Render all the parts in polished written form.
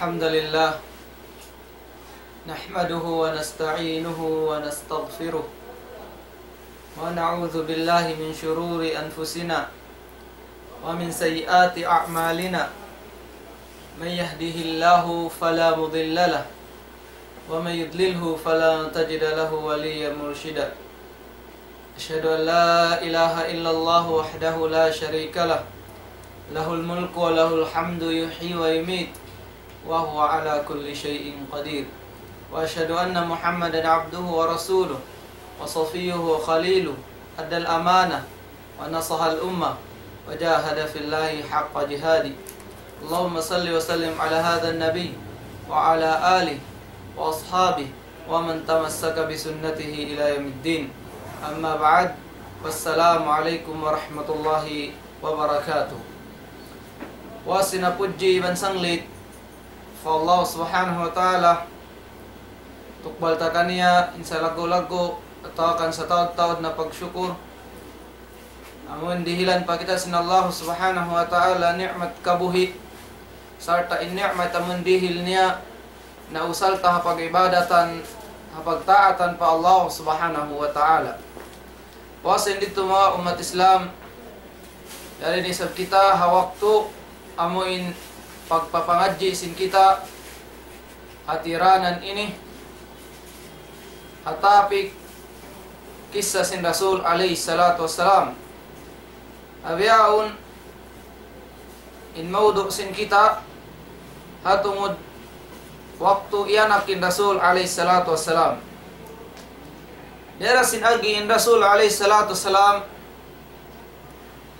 الحمد لله نحمده ونستعينه ونستغفره ونعوذ بالله من شرور أنفسنا ومن سيئات أعمالنا من يهده الله فلا مضل له ومن يضلله فلا تجد له وليا مرشدا أشهد أن لا إله إلا الله وحده لا شريك له له الملك وله الحمد يحيي ويميت وهو على كل شيء قدير وأشهد أن محمدا عبده ورسوله وصفيه وخليله أدى الأمانة ونصح الأمة وجاهد في الله حق جهاده اللهم صل وسلم على هذا النبي وعلى آله وأصحابه ومن تمسك بسنته إلى يوم الدين أما بعد والسلام عليكم ورحمة الله وبركاته wasinapudji iban sanglit fa Allah subhanahu wa ta'ala tukbal ta kaniya insa lago-lago atau akan sa taod-taod na pagsyukur amun dihilan pa kita sin Allah subhanahu wa ta'ala ni'mat kabuhi sarta in ni'mat amun dihil niya na usal ta hapag-ibadatan hapag-taatan pa Allah subhanahu wa ta'ala wasin dito mga umat Islam dari nisab kita hawaktu amuin pagpapangadji sin kita hatiranan ini atapik kisah sin Rasul alaihi salatu wassalam abiyaun in maudu sin kita hatungud waktu ianakin Rasul alaihi salatu wassalam dera sin agi in Rasul alaihi salatu wassalam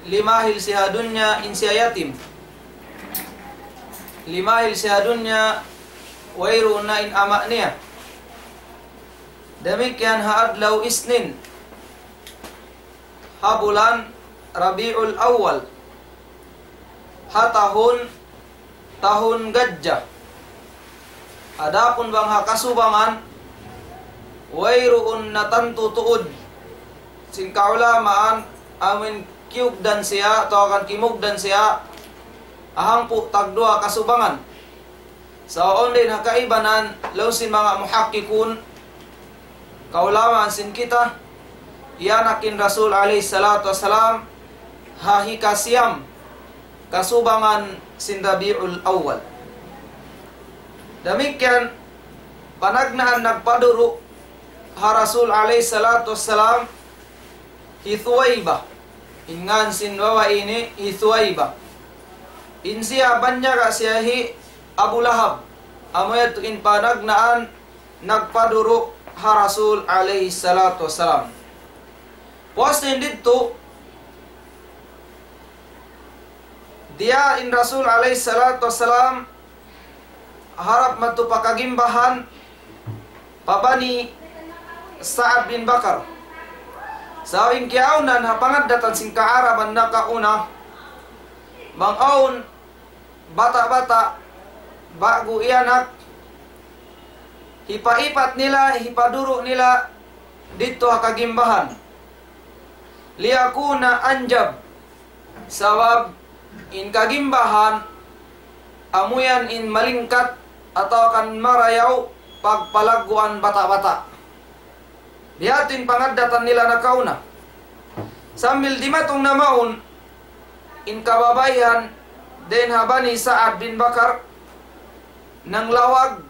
limahil sihadunya in siya yatim limahil sihadunya wairu na in ama niya demikian haadlaw isnin habulan Rabiul Awal tahun gajah adapun bang hakasubangan wairuun na tantu tuud sin kaulamaan amin kiugdan siya atau akan kimugdan siya ahang po tagdua kasubangan sa onde nakaibanan lausin mga muhakkikun kaulaman sin kita iyanakin Rasul alaihi salatu wassalam hahikasiyam kasubangan sin Rabiul Awal demikian panagnaan nagpaduro ha Rasul alaihi salatu wassalam Hithuwaibah ingan sin wawa ini Hithuwaibah insiya banyaga siyahi Abu Lahab amoyat in panagnaan nagpaduro ha Rasul alaihi salatu wassalam postin dito dia in Rasul alaihi salatu wassalam harap matupakagimbahan pabani Sa'ad bin Bakar sawing kiaunan hapangad datan sing kaaraban na kauna mangaon bata-bata bago iyanak hipaipat nila hipaduro nila dito hakagimbahan liyakuna anjab sawab in kagimbahan amuyan in malingkat atau akan marayaw pagpalaguan bata-bata diatin pangadatan nila na kauna sambil dimatong namaon in kababayan den habani Sa'ad bin Bakar nang lawag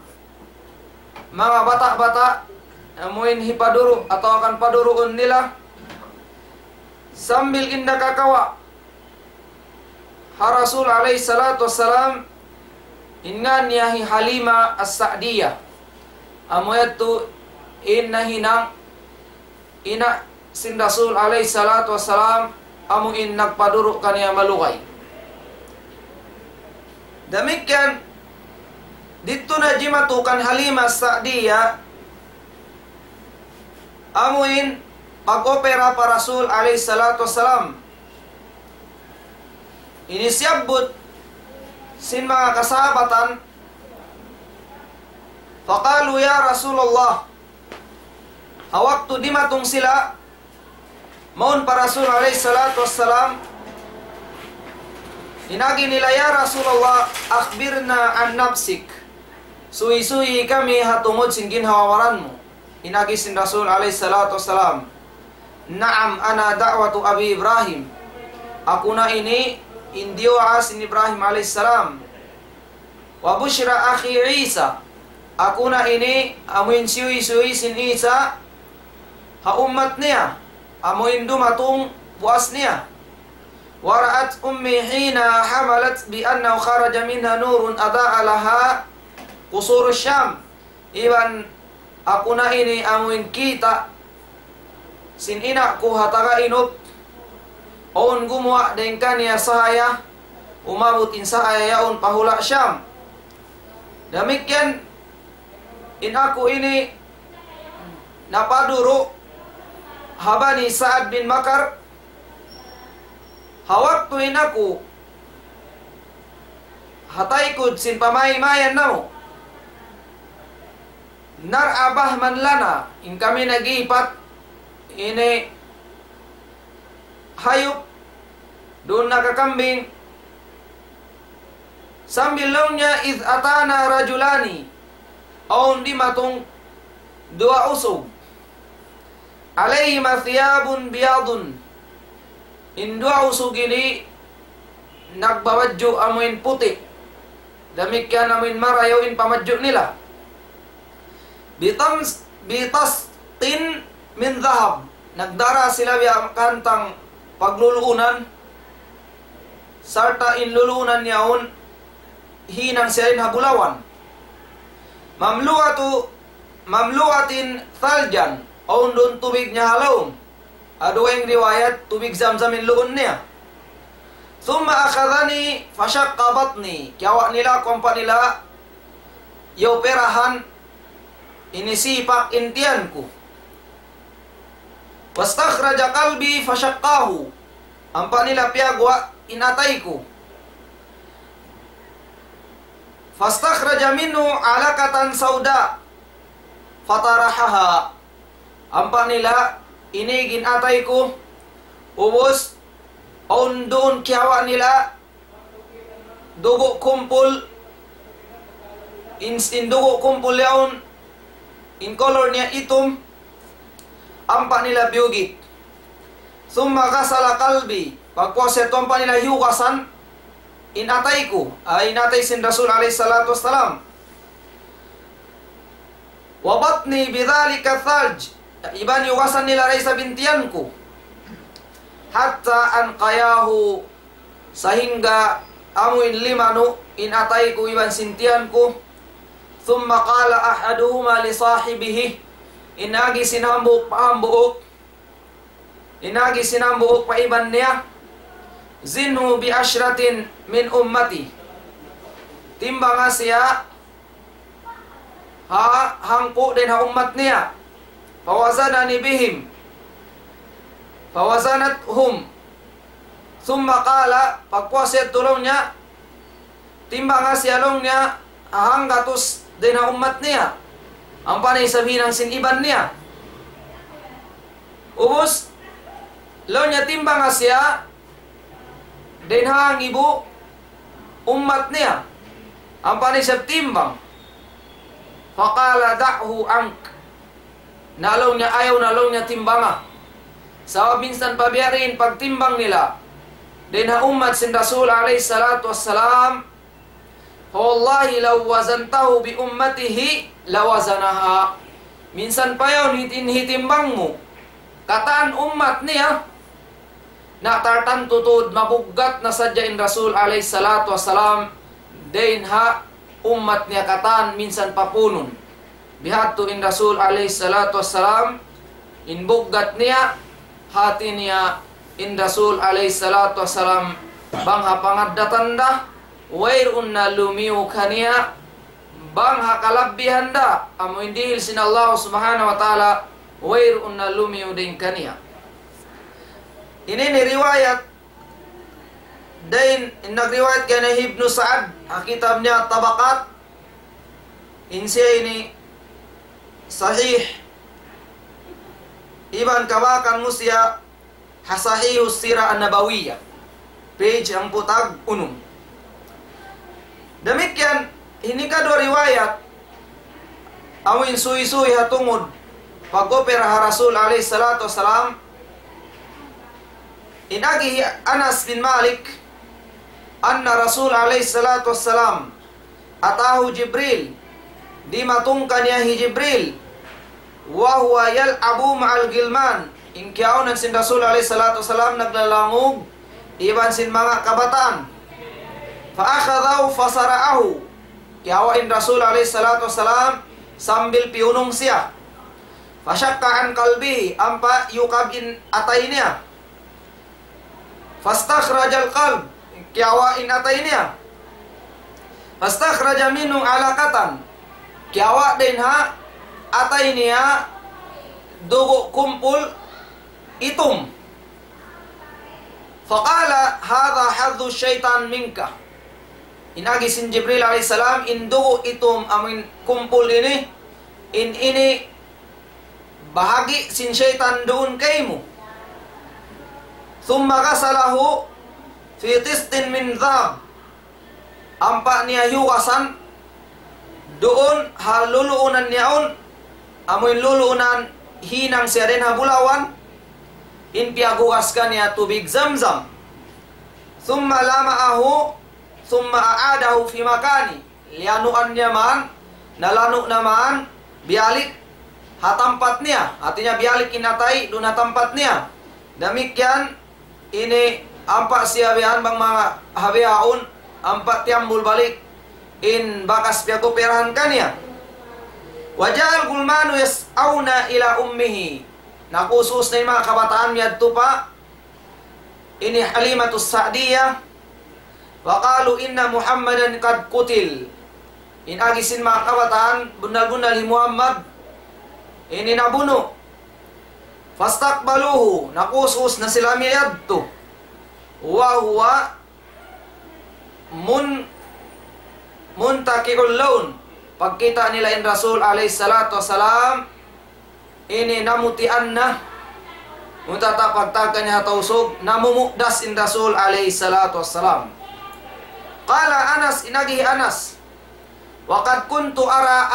mga bata-bata amuin hipaduro atau akan paduroon nila sambil inda kakawa ha Rasul alaihi salatu wassalam ingan niyahi Halima as-Sa'diyah amoyatu inna hinang ina sin Rasul alaihi salatu wassalam amuin nagpaduro kaniya malukay demikian dito na jimatukan Halima as-Sa'diyah amuin pag-opera pa Rasul alaihi salatu wassalam inisyabot sin mga kasahabatan faqalu ya Rasulullah hawaktu dimatong sila maun pa Rasul alaihi salatu wassalam Inagi nila, ya Rasulullah, akhbirna an nafsik. suyi-suyi kami hatungod sin ginhawaran mo. Inagi sin Rasul alayhi salatu wassalam, Naam ana da'watu Abi Ibrahim. Ako na ini indiwa sin Ibrahim alayhi salam. Wa bushra akhi Isa. Ako na ini amuin suyi-suyi sin Isa ha ummat niya. Amuin dumatong buas niya. Wara'at ummi hina hamalat bi annahu kharaja minha nurun ada'a laha qusur Syam. Iban ako na ini amuin kita sin ina ko hataga inop on gumawa den kaniya sahaya umabot in sahaya yaon pahula Syam. Demikian in ako ini napaduro habani Sa'ad bin Makar hawaktuin ako hataykod sin pamay-mayan namo narabah man lana in kami nagipat ini hayop doon nakakambing sambil niya id atana rajulani aun di matong dua usog alayhima thiyabun biyadun in dua usog ini nagbawadyo amuin puti damikyan amuin marayaw in pamadyo nila bitastin min dhahab nagdara sila biya kantang pagluluunan sarta in luluunan niyaon hinang siya rin habulawan mamluatin thaljan o doon tubig niya halawm adueng riwayat tubig zamzamin luon niya thumma akhadhani fashaqqa batni kiyawa nila kompa nila yaw perahan inisipak intian ko wastakhraja qalbi fashaqqahu ampa nila piyagwa inatay ko fastakhraja minhu alaqatan sauda fatarahaha ampa nila inigin atay ko ubos on doon kiyawa nila dugo kumpul in dugo kumpul yaon in color niya itom ampa nila biyugit summa gasala kalbi pagpose ampa nila hiugasan inatay ko inatay sin Rasul alayhi salatu wassalam wabatni bidhalika thalj iban hiugasan nila ray sa bintiyan ko hatta anqayahu sehingga amuin limano inatay ko iban sintiyan ko thumma qala ahaduhuma li sahibihi inagi sinambuk paambuok pa iban niya zinhu bi ashratin min ummati timbanga siya hangpo din ha ummat niya fawazanani bihim fawazanathum thumma qala pagpuaset tulong niya timbanga siya long niya hanggatus din ha ummat niya ang panay sabihin ng siniban niya ubos lo niya timbang nga siya din hang ibu ummat niya ang panay sa timbang faqala da'hu ank nalong niya ayaw nalong niya timbanga sa minsan pabiyarin pagtimbang nila din ha ummat sin Rasul alayhi salatu wassalam wallahi law wazantahu bi ummatihi lawazanaha minsan pa yun hitimbang mo kataan ummat niya na tartan tutod mabugat na sadyain Rasul alayhi salatu wassalam din ha ummat niya kataan minsan papunon bihato in Rasul alayhi salatu wassalam in bugat niya hati niya in Rasul alayhi salatu wassalam bangha pangaddatanda wairun na lumiw kaniya bangha kalabihanda amo indihil sin Allah subhanahu wa ta'ala wairun na lumiw din kaniya ini ni riwayat din nagriwayat kaya na Ibnu Sa'ad ang kitab niya Tabaqat insiya ini sahih iban kawakan musya hasahihus sira an-nabawiyya page ang putag unum. Demikian ini kedua riwayat amin suy-suy hatungod pag-opera ha Rasul alayhi salatu wassalam. Inagi Anas bin Malik anna Rasul alayhi salatu wassalam atahu Jibril, di matungkan niya hi Jibril, wa huwa yal'abu ma'al gilman, ingkiyaw sin Rasul alayhi salatu wassalam naglalangog iban sin mga kabataan. Fa'akhadahu fasara'ahu, kiyawain Rasul alayhi salatu wassalam sambil piunong siya. Fasyakka an kalbi, ampa yukabin atay niya. Fastakhrajal qalb, kiyawain atay niya. Fastakhraja minhu alaqatan, kiyawa din ha atay niya dugo kumpul itom. Faqala hadha hadhu syaitan minka, inagi sin Jibril alayhi salam in dugo itom amin kumpul ini ini bahagi sin syaitan doon kay mo. Thumma ghasalahu fi tistin min dhab, ampa niya yuwasan doon haluluunan niyaon amoy luluunan hinang siya rin habulawan in piagugas ka niya tubig Zamzam. Thumma lamaahu thumma aadahu fi makani, lianuan niya man nalano naman bialik hatampat niya, artinya bialik inatay doon hatampat niya. Demikian ini ampa siya bihan bang mga habiaon ampa tiambul balik in bakas piagoperahan kanya. Wajal gulmanu yas'auna ila ummihi, nakusus na yung mga kabataan miyadto pa ini Halimatus Sa'diyah. Waqalu inna Muhammadan kad kutil, in agisin mga kabataan bunal-bunal hi Muhammad ini nabuno. Fastakbaluhu, nakusus na sila miyadto. Wa huwa muntakiul laun, pagkita nila in Rasul alayhi salatu wassalam ini namutian na mutata pagtagan niya tausog namumukdas in Rasul alayhi salatu wassalam. Qala Anas, inagi Anas, waqad kuntu ara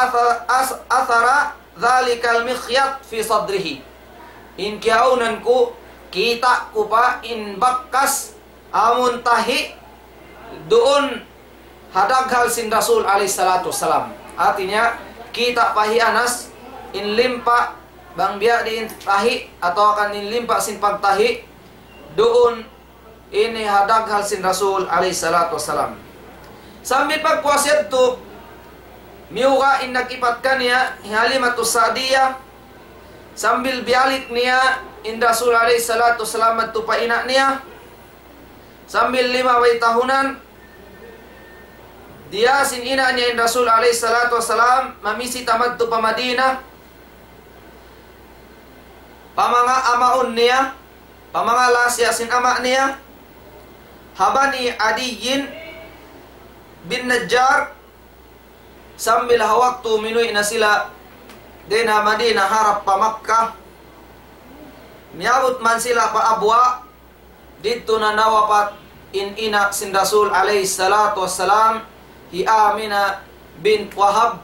athara dhalikal mikhyat fi sadrihi, in kiaunan ko kita ko pa in bakkas amun tahi doon hadaghal sin Rasul alayhi salatu wassalam. Artinya kita pahi Anas in limpa bang biya di tahi atau akan in limpa sin pagtahi doon ini hadaghal sin Rasul alayhi salatu wassalam. Sambil pagpuasyad to miuga in nagipatkan niya Halimatus Sa'diyah sambil bialik niya in Rasul alayhi salatu wassalam to paina niya sambil 5 tahunan dia sin ina niya in Rasul alayhi salatu wassalam mamisi tamad to pa Madinah. Pamanga amaon niya, pamanga lasya sin ama niya habani Adiyin bin Najjar sambil hawak tu minuy na sila din ha Madinah harap pa Makkah. Miabot man sila pa abwa dito na nawapat in ina sin Rasul alayhi salatu wassalam hi Amina bin Wahab.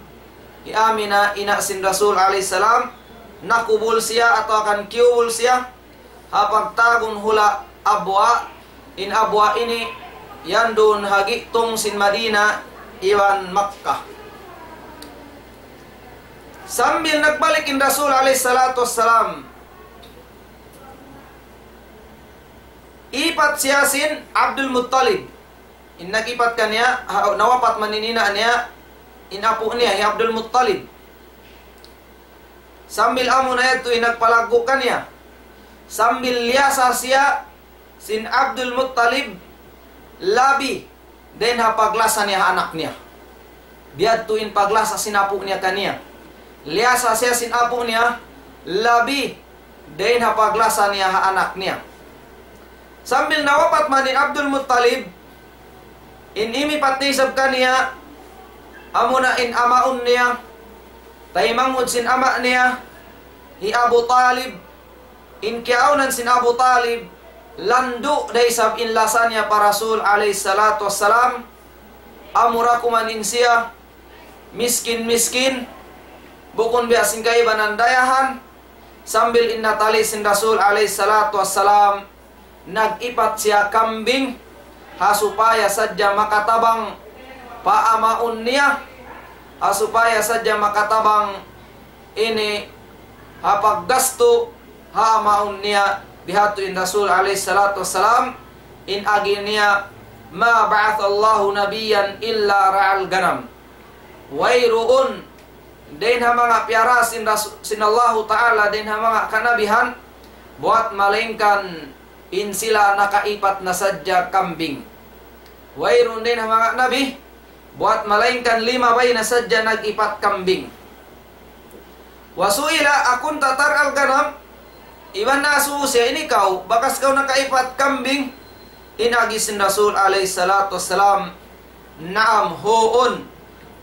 Hi Amina ina sin Rasul alayhi salam nakubul siya atau akan kiubul siya hapagtagon hula abwa in abwa ini yandun hagitong sin Madinah iwan Makkah. Sambil nagbalik in Rasul alayhi salatu wassalam ipat siya sin Abdul Muttalib, in nagipat kanya nawapat maninina niya in apo niya hi Abdul Muttalib. Sambil amo na ito inagpalago kanya sambil liasa siya sin Abdul Muttalib labi den hapaglasa niya anak niya biad tuin paglasa sin apo niya kanya liasa siya sin apo niya labi den hapaglasa niya anak niya. Sambil nawapat man ni Abdul Muttalib in imi patisab kaniya amuna in amaun niya taimangud sin ama niya hi Abu Talib, in kiaunan sin Abu Talib landu daysab in lasanya pa Rasul alayhi salatu wassalam amura kumanin siya miskin bukun biasin kay banandayahan sambil innatali sin Rasul alaihi salatu wassalam nag-ipat siya kambing supaya sadya makatabang paamaun niya supaya sadya makatabang ini paggasto maun niya bihatu in Rasul alaihi salatu wassalam in agi niya ma ba'athallahu nabiyan illa ra'al ganam wairuun din ha mga piara sin Allahu Ta'ala din ha mga kanabihan buat malengkan in sila nakaipat na sadya kambing wairun din ha mga nabi buat malengkan 5 bay na sadya nag-ipat kambing wasuila akun tatar al ganam iban na siya ini kau bakas kau nakaipat kambing inagi sin Rasul alaihi salatu wassalam naam hoon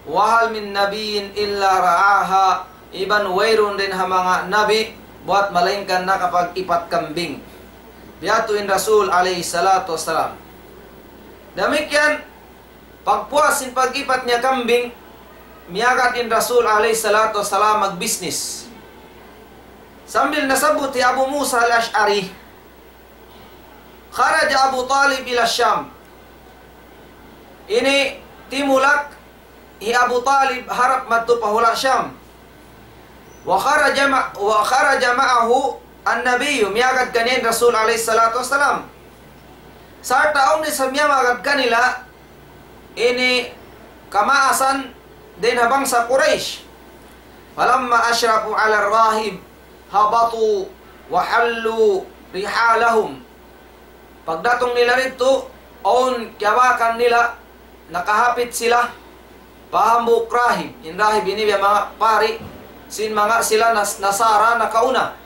wahal min nabiyin illa ra'aha iban wairun din ha mga nabi buat malengkan na kapag ipat kambing biyatuin Rasul alaihi salatu wassalam demikian pagpuasin pag-ipat niya kambing miyagat in Rasul alaihi salatu wassalam magbisnis sambil nasabut Abu Musa al-Ash'ari kharaja Abu Talib ila Syam ini timulak Abu Talib harap matu pahula Syam wa kharaja ma'ahu an-nabiy miyagat kanin Rasul alaihi salatu wassalam sa taong ni samya magad kanila ini kamaasan din habang sa Quraysh falamma ashrafu ala ar-rahib habatu wa hallu rihalahum pagdatong nila rito on kiyawakan nila nakahapit sila pahambuk rahib in rahib ini mga pari sin mga sila nasara na kauna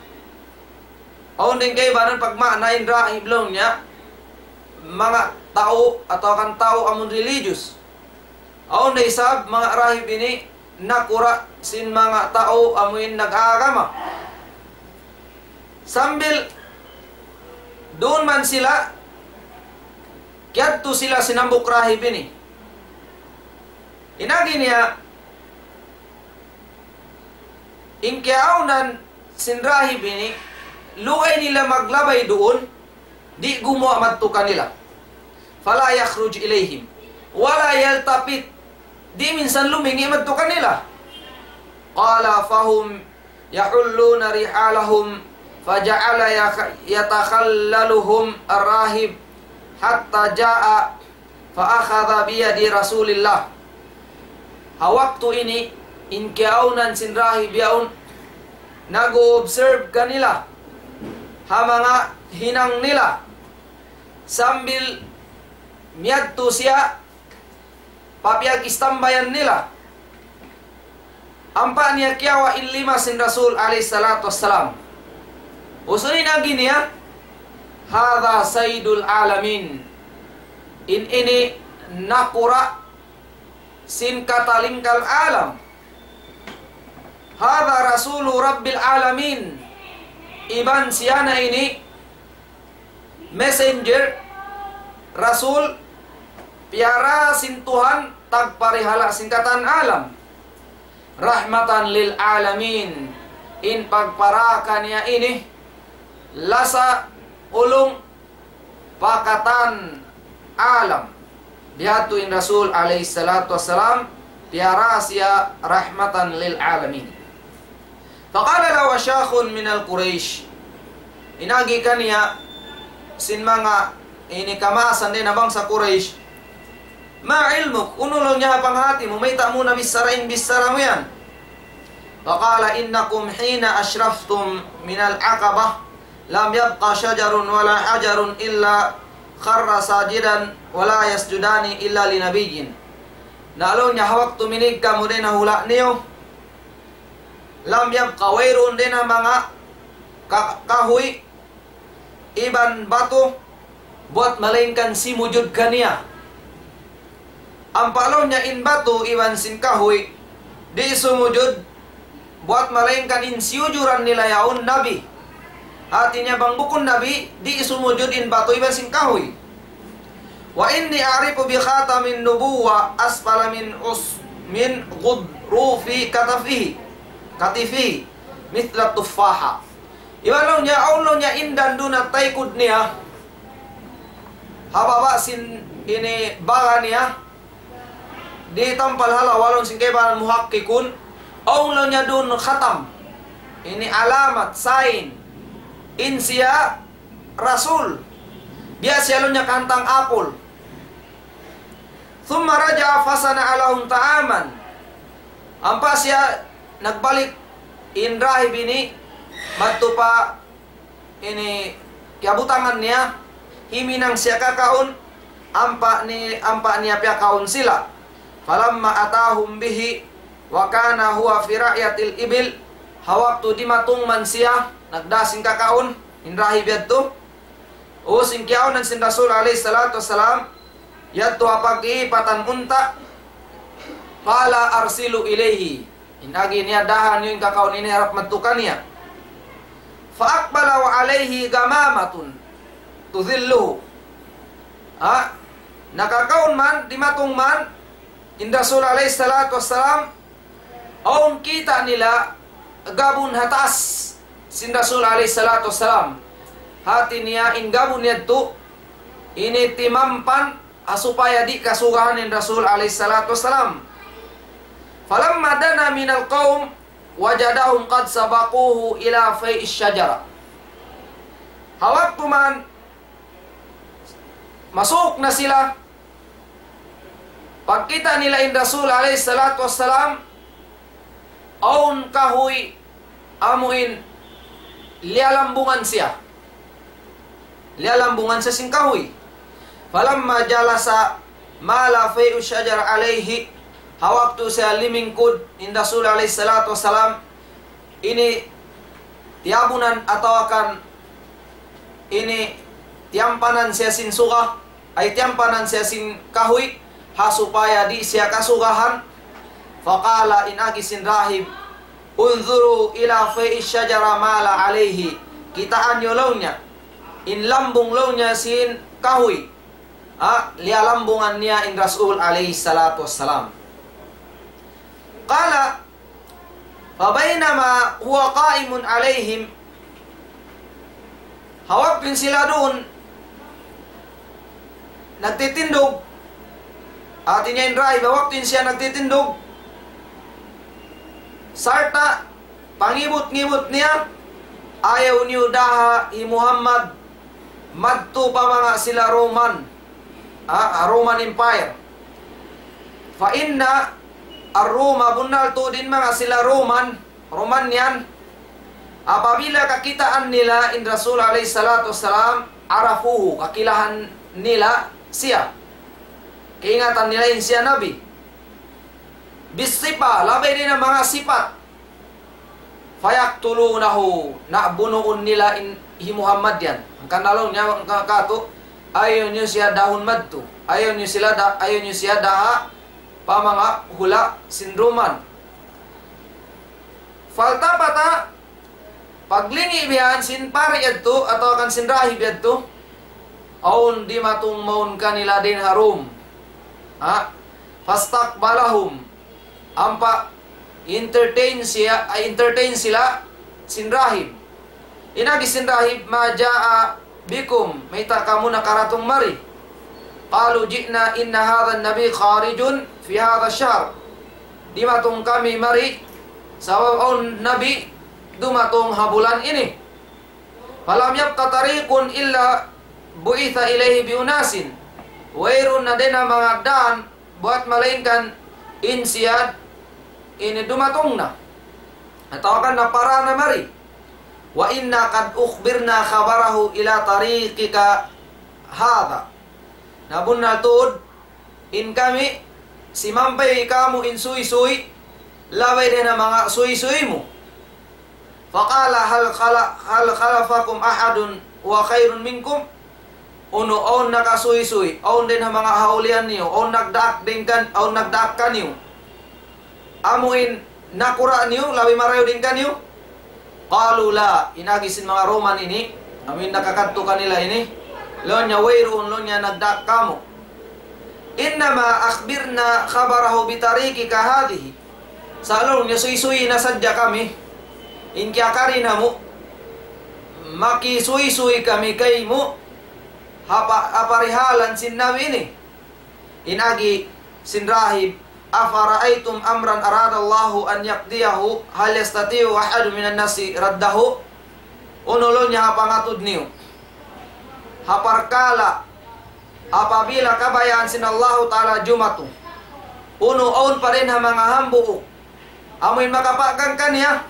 on din kay banan pagmana in rahib long niya mga tao atau kan tao amun religious on na isab mga rahib ini nakura sin mga tao amun nag-aagama sambil doon man sila kiyadto sila sinambuk rahib ini inagi niya inkiaunan sinrahib ini luay nila maglabay doon di gumawa madto kanila fala yakhruj ilayhim wala yaltapit di minsan lumingi madto kanila qala fahum yahulluna rihalahum faja'ala yatakhallaluhum ar-rahib hatta jaa fa akhadha bi yadi Rasulillah waktu ini inkiaunan sin rahib yaun nag-observe kanila ha mga hinang nila sambil miyadto siya papiyag istambayan nila ampa niya kiyawa in 5 sin Rasul alaihi salatu wassalam usunin agi niya hadha sayyidul alamin in ini nakura sin katalingkal alam hadha rasulu rabbil alamin iban siyana ini messenger rasul piara sin Tuhan tagparihala singkatan alam rahmatan lil alamin in pagparakan niya ini lasa ulung pakatan alam bihatuin Rasul alaihi salatu wassalam piara siya rahmatan lil alamin faqala lawa syakhun minal Quraish inagi kaniya sin mga ini kamasan din abang sa Quraish ma ilmuk unulong niya panghati mo may ta muna bisarain bisara mo yan faqala innakum hina ashraftum minal aqabah lam yabqa syajarun wala hajarun illa kharra sajidan wala yasjudani illa li nabiyyin nalon nya hawak tuminig ka mo din na hula niyo lam yabqa wairun din ang mga kahoy iban bato buat malengkan si mujud kaniya ang palon nya in bato iban sin kahoy di sumujud buat malengkan in siujuran nila yaun nabi hatinya bang bukun nabi di sumujud in bato iban sin kahoy wa inni a'rifu bi khatamin nubuwa asfala min ghudrufi katafihi katifi mithla tuffaha. Iwalaw niya, aulo niya indan doon at taykod niya. Hababa sin ini baga niya. Di tampal hala walong singkeban muhakkikun. Aulo niya doon khatam. Ini alamat, sign. In siya rasul. Biasa lo niya kantang apol. Thumma raja fasana alahum ta'aman. Ampa siya nagbalik in rahib ini madto pa ini kiabutangan niya himinang siya kakaon ampa niya piyakaon sila. Falamma atahum bihi wa kana huwa fi ra'yatil ibil hawaktu di matungman siya nagdasing kakaon in rahib yadto o singkiaw ng sin Rasul alayhi salatu wassalam yadto apag-iipatan unta pala arsilu ilayhi inagi niya dahan yung kakaon ini harap matukan niya. Faakbala wa alayhi gamamatun tudhilluhu. Nakakaon man, di matong man, in Rasul alayhi salatu wassalam, aun kita nila gabun hatas sin Rasul alayhi salatu wassalam. Hati niya in gabun niya to, ini timampan supaya di kasugahan in Rasul alayhi salatu wassalam. Falamma dana minal qaum wajadahum qad sabaquhu ila fai'is syajara. Hawak man masuk na sila. Pagkita nila in Rasul alayhi salatu wassalam, aun kahoy amuin lialambungan siya. Lialambungan sa sing kahoy. Falamma jalasa mala fai'us syajara alayhi. Hawak tu saya limingkud in Rasul alayhi salatu wassalam ini tiabunan atau akan ini tiampanan siya sin suga ay tiampanan siya sin kahoy supaya di siya kasugahan. Faqala inagi sin rahib unzuru ila fai'is syajara mala alayhi. Kitaan nyo lawnya in lambung lawnya sin kahoy liya lambungan niya in Rasul alayhi salatu wassalam. Qala fabainama huwa qaimun alaihim. Hawak din sila doon nagtitindog. Atin niya in rahib, hawak din siya nagtitindog. Sarta pangibot-ngibot niya ayaw niyo daha i Muhammad madto pa mga sila Roman Roman Empire. Fa inna ar-Roma bunal to din mga sila Roman yan. Apabila kakitaan nila in Rasul alayhi salatu wassalam arafuhu, kakilahan nila siya, kaingatan nila in siya nabi. Bisipa, labay din ang mga sipat. Fayaktulunahu, nabunuun nila in Muhammad yan. Ang kanalong niya ang kakato, ayaw niyo siya dahon madto, ayaw niyo siya daha pa mga hula sindroman. Falta pata paglingi biyan sin pari yadto atau kan sin rahib yadto aun di matung maun kanila din harum fastakbalahum ampa entertain sila sin rahib. Inagi sin rahib majaa bikum maita kamu nakaratong mari. Qalu ji'na inna hadha an-nabi kharijun fi hadha syahr. Di matong kami mari sabab on nabi dumatong habulan ini. Falam yabqa tariqun illa bu'itha ilaihi biunasin. Wairun na din ang mga daan buat malainkan insiyad ini dumatong na. Natawakan na para na mari. Wa inna kad ukhbirna khabarahu ila tariqika hadha. Nabun na tuod in kami si mampay kamu in suy-suy laway din ang mga suy-suy mo. Faqala hal khalafakum ahadun wa khairun minkum. Uno on nakasuy-suy, on din ang mga haulian niyo, on nagdak kan niyo. Amuin nakura niyo, lawi marayo din kan niyo. Qalu la, inagisin mga Roman ini, amin nakakadto kanila ini. Lonya wayruun, lonya nagdak kamo. Innama akhbirna khabarahu bitariki kahadihi. sa along niya suy-suy na sadya kami, in kaya karin mo, makisuy-suy kami kay mo, aparihalan sin namin eh. Inagi sin rahib, afara'aytum amran aradallahu an yaqdiyahu, hal yastati'u ahadu minan nasi raddahu, unulo niya hapangatod niyo. Haparkala, apabila kabayaan sin Allahu Ta'ala jumatu, uno-on pa rin ha mga hambuo, amoy makapagang kanya,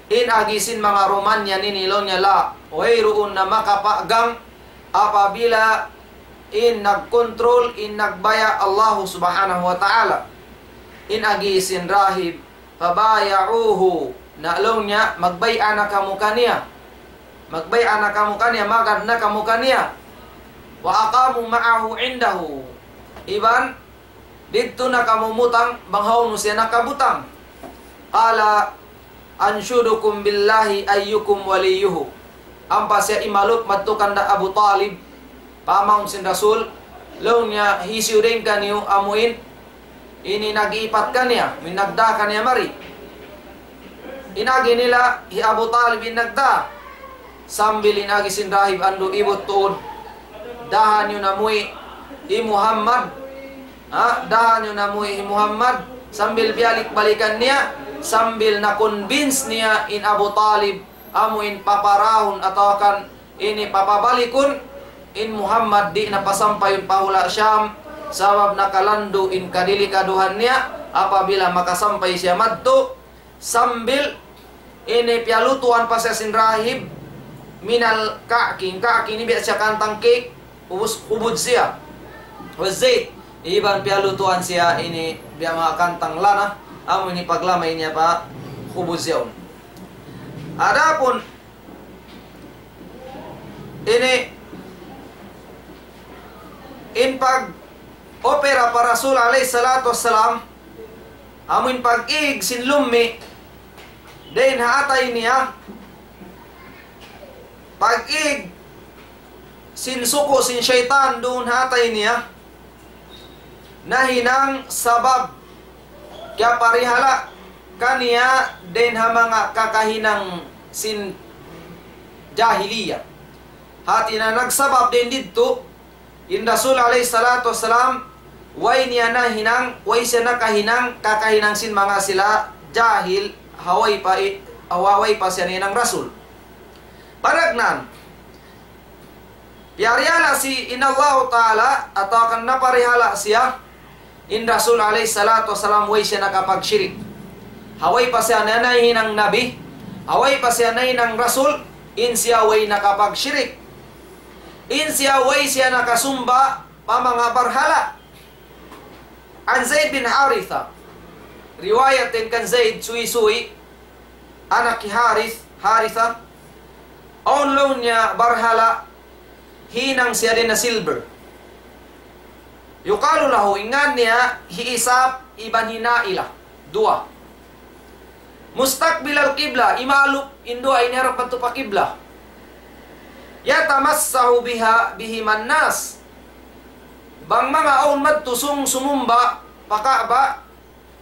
inagisin mga Romanya ninilo niya la, wayroon na makapagang, apabila in nagkontrol, in nagbaya Allahu Subhanahu wa Ta'ala. Inagisin rahib, pabayauhu, naalong niya, magbaya na kamuka niya, magbaya na kamuka niya, magad na kamuka niya, wa aqamu ma'ahu indahu, iban dito na kamumutang banghaw no siya nakabutang. Qala anshudukum billahi ayyukum waliyuhu, ampa siya imalok matukan da Abu Talib pamaun sin Rasul, law niya hisiurin kaniyo amuin, ini nag-iipat kaniya, minagda kaniya mari, inagi nila hi Abu Talib inagda, sambil inagi sin rahib ando ibot tuon, dahan yun amuy i Muhammad, dahan yun amuy i Muhammad, sambil balik-balikan niya, sambil na-convince niya in Abu Talib, amuin paparahon atau akan ini papabalikun in Muhammad di napasampay yung pahula Syam, sabab nakalando in kadilikaduhan niya, apabila makasampay siya madto, sambil ini pialutuan pa siya sin rahib, minal ka'king ni biya siya kantang cake, ubod siya, wazait, iban pialutuan siya, ini biya mga kantang lana, amo ini paglamay niya pa, ubod siya. Adapun ini in pag opera para Rasul alayhi salatu wassalam, amin pag-ig sin lummi din hatay niya, pag-ig sin suko sin syaitan doon hatay niya, nahinang sabab kaya parihala kaniya din ha mga kakahinang sin jahiliya, hati na nagsabab din dito in Rasul alayhi salatu wassalam, way niya na hinang, way siya nakahinang, kakahinang sin mga sila jahil, haway pa siya ninang Rasul. Paragnan, piyarihala si inallahu ta'ala, atau akan naparihala siya, in Rasul alayhi salatu wassalam, way siya nakapagsyirik. Haway pa siya na hinang nabi, haway pa siya na hinang Rasul, in siya way nakapagsyirik. In siya way siya nakasumba pa mga barhala. An Zaid bin Haritha, riwayatin kan Zaid suy-suy, anak ki Haritha, onlo niya barhala, hinang siya din na silver. Yukalu lahu, ingan niya, hiisap iban hinaila, dua. Mustakbil al-qibla, imalup, indo ay niharap pa pa qibla. Yatamassahu bihi mannas, bang mga aun madto sumumba pakaba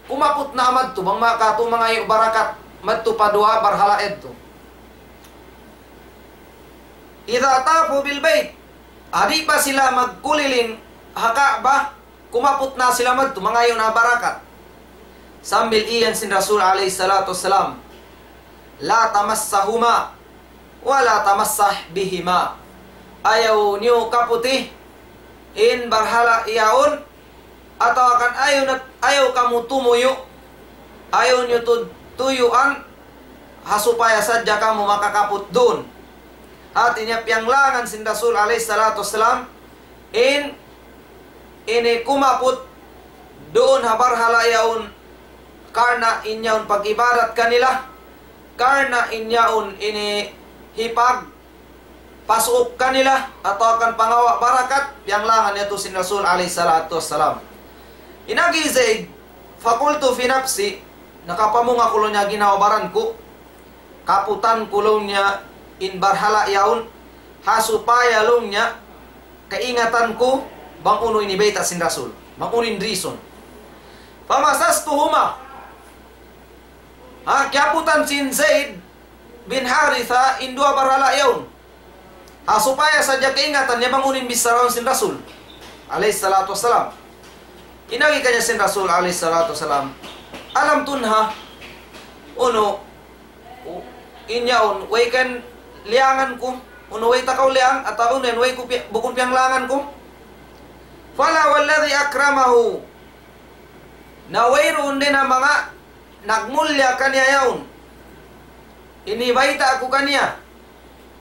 kumaput na madto bang makato mga barakat madto padua barhala edto. Idha tafu bil bait, adi pa sila magkuliling hakaba, kumaput na sila madto mga na barakat, sambil iyan sin Rasul alayhi salatu wassalam, la tamassahuma wala tamassah bihima, ayaw niyo kaputi in barhala iyaon, atau akan ayaw kamu tumuyo, ayaw niyo tuyuan, hasupaya sadya kamu makakaput doon. At inyapyanglangan sin Rasul alayhi salatu wassalam, ini kumaput doon ha barhala iyaon, karna inyaon pag-ibadat kanila, karna inyaon ini hipag pasuk kanila atau akan pangawa barakat, yang langan itu sin Rasul alayhi salatu wassalam. Inagi Zaid, fakultu fi nafsi, nakapamunga kulo niya ginawabaran ko, kaputan kulo niya in barhala yaun, hasupaya long niya, kaingatan ko, bang uno inibeta sin Rasul, bang unin reason. Pamasastuhuma, Kiabutan sin Zaid bin Haritha indua barhala yaun. Supaya saja keingatan niya bangunin bisaraon sin Rasul alaihi salatu wassalam. Inagi kanya sin Rasul alaihi salatu wassalam, alam tunha uno inyaon way kan liangan ko, uno way takaw liang atau unen way bukun piang langan ko. Fala walladhi akramahu, nawairu din ang mga nagmulya kanya yaun. Ini baita ako kanya,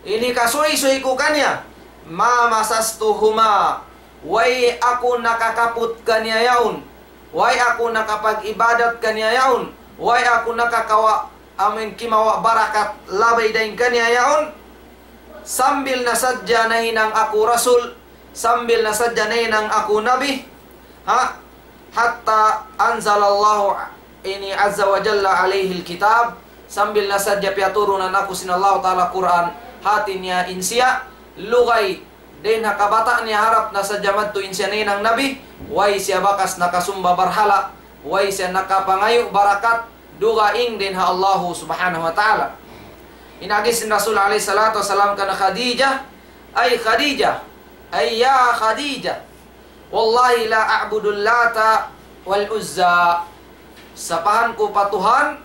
ini kasoy-soy ko kanya, mamasastuhuma, way ako nakakaput kanya yaun, way ako nakapag-ibadat kanya yaun, way ako nakakawa amin kimawa barakat labay dahin kanya yaun, sambil na sadya na hinang ako rasul, sambil na sadya na hinang ako nabi, hatta anzalallahu ini azza wa jalla alaihi kitab, sambil na sadya piaturunan ako sinallahu ta'ala Quran, hati niya insya lugay din nakabata niya harap na sadya madto insya ninang nabi, way siya bakas nakasumba barhala, way siya nakapangayo barakat dugaing din ha Allahu subhanahu wa ta'ala. Inagis ni Rasul alaihi salatu wasalam kana Khadijah, ay Khadijah, ay ya Khadijah, wallahi la a'budul lata wal uzza, sapahan ko patuhan,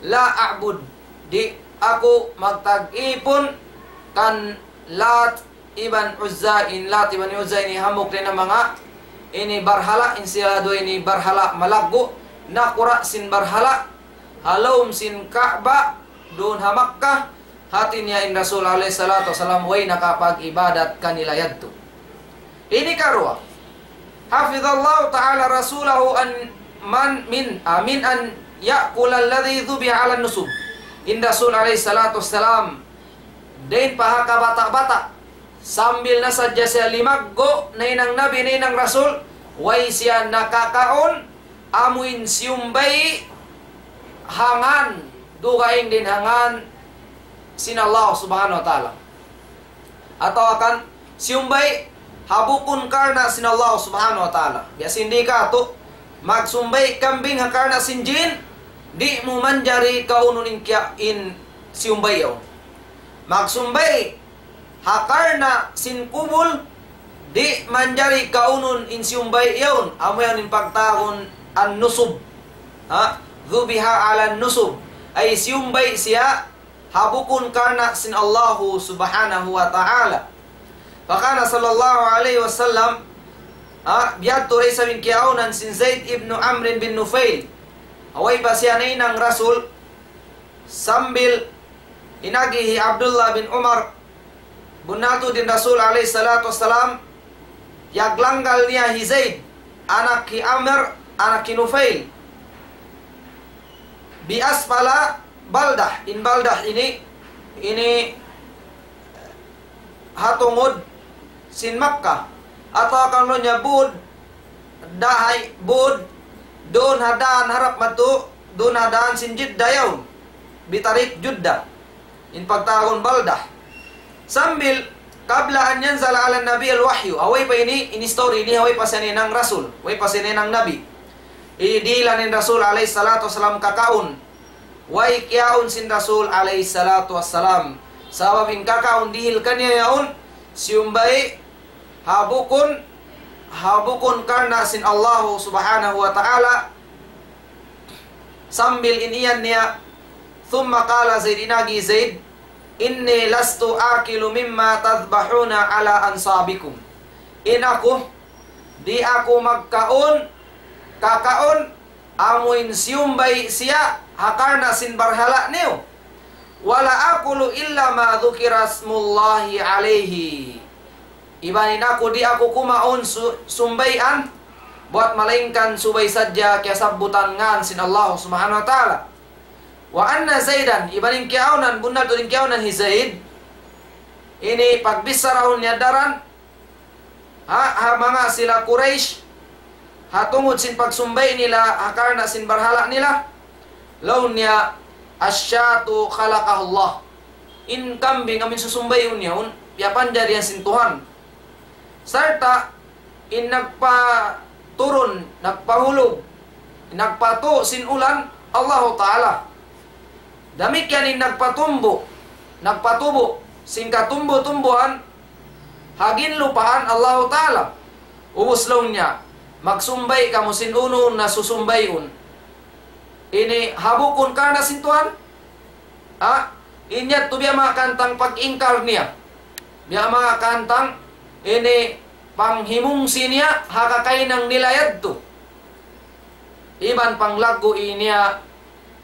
la a'bud, di ako magtag-ipon kan Lat iban Uzza, in Lat iban Uzza ini hamok din ang mga ini barhala, insilado ini barhala malaggo, nakura sin barhala, halom sin Ka'ba, doon ha Makkah, hati niya in Rasul alaihi salatu wasalam, way nakapag-ibadat kanila yadto. Ini karwa, hafidhallahu ta'ala rasulahu an min an ya'kul alladhi dhubiha 'ala nusub. In Rasul alaihi salatu wasalam din pahaka bata-bata, sambil na sadya siya limaggo na inang nabi na inang Rasul, way siya nakakaon amuin siyumbay hangan dugaing din hangan sinallahu subhanahu wa ta'ala, atau akan siyumbay habukun karna sinallahu subhanahu wa ta'ala. Biasa hindi ka to magsumbay kambing hakarna sinjin, di mo manjari kaununin kya in siyumbay yaw. Magsumbay hakarna sin kubul, di manjari kaunun in siyumbay yawn, amo yan in pagtahon an nusub, dhubiha ala nusub, ay siyumbay siya habukun karna sin Allahu subhanahu wa ta'ala. Fakana sallallahu alaihi wasallam biyadto rin sa minkiaunan sin Zaid ibn Amr bin Nufail, away pa siya na inang Rasul, sambil inagihi Abdullah bin Umar, bunato din Rasul alaihi salatu wassalam, yaglanggal niya hi Zaid, anak ki Amr, anak ki Nufail, bi asfala baldah, in baldah ini hatungod sin Makkah, atau kalau nya bud dahay bud doon hadaan harap matu, doon hadaan sin Jeddah yawn, bitarik Jeddah in pagtahon baldah, sambil kabla an yanzala ala nabi al-wahyu, away pa ini story ini, away pa sininang Rasul, away pa sininang nabi, idilanin Rasul alaihi salatu wassalam kakaun, way kiaun sin Rasul alaihi salatu wassalam, sababing kakaun dihil kanya yaun, siyumbay habukun karna sin Allahu subhanahu wa ta'ala, sambil iniyan niya, thumma qala Zaid, inagi Zaid, inni lastu akilu mimma tadhbahuna ala ansabikum, in ako di ako magkaon kakaon amuin siyumbay siya hakarna sin barhala niyo, wala akulu illa ma dhukira smullahi alaihi, ibanin ako di ako kumaon sumbayan buat malingkan subay sadya kaya sabutan ngan sin Allah subhanahu wa ta'ala. Wa anna Zaidan, ibaning kiaunan, bunal to din kiaunan hi Zaid, ini pagbisarahon niya daran, mga sila Quraysh, hatungod sin pagsumbay nila, hakarna sin barhala nila, laun niya, asyatu khalaqahullah, in kambing amin susumbay niya, piapan dari yan sin Tuhan, sarta, in nagpaturun, nagpahulog, nagpato sin ulan, Allah Ta'ala, Damikian nagpatubo, singkatumbo-tumbuhan, hagin lupaan Allah Ta'ala. Ubuslaw niya, magsumbay ka mo sinuno na susumbayon. Ini habukon ka na sintuan? Inyat to biya mga kantang pag-ingkar niya. Biya mga kantang, ini panghimungsi niya, hakakay ng nilayad to. Iban panglago niya